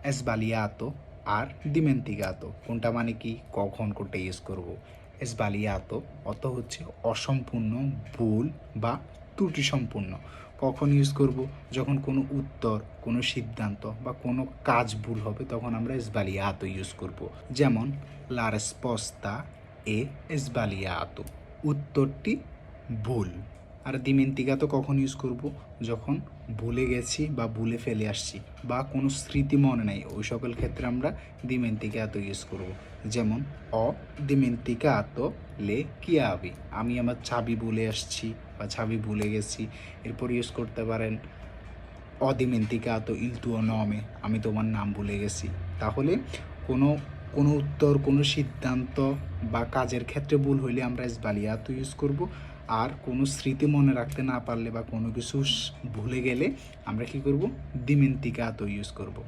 এসবালিয়াতো আর দিমেন্তিগাতো। কোনটা মানে কি, কখন কোনটা ইউজ করব। এসবালিয়াতো অত হচ্ছে অসম্পূর্ণ, ভুল বা ত্রুটি সম্পূর্ণ। কখন ইউজ করব, যখন কোনো উত্তর, কোনো সিদ্ধান্ত বা কোনো কাজ ভুল হবে তখন আমরা এসবালিয়াতো ইউজ করব। যেমন লা রেসপোস্তা এ এসবালিয়াতো, উত্তরটি ভুল। আর দিমেন্তিগাতো কখন ইউজ করব, যখন ভুলে গেছি বা ভুলে ফেলে আসছি বা কোনো স্মৃতি মনে নাই, ওই সকল ক্ষেত্রে আমরা দিমেন্তিগাতো ইউজ করব। যেমন অ দিমেন্তিগাতো লে চিavi, আমি আমার চাবি ভুলে আসছি বা চাবি ভুলে গেছি। এরপর ইউজ করতে পারেন অ দিমেন্তিগাতো il tuo nome, আমি তোমার নাম ভুলে গেছি। তাহলে কোনো কোনো উত্তর, কোনো সিদ্ধান্ত বা কাজের ক্ষেত্রে ভুল হইলে আমরা এসবালিয়াতো ইউজ করব। আর কোনো স্মৃতি মনে রাখতে না পারলে বা কোনো কিছু ভুলে গেলে আমরা কী করব, দিমেন্তিগাতো ইউজ করব।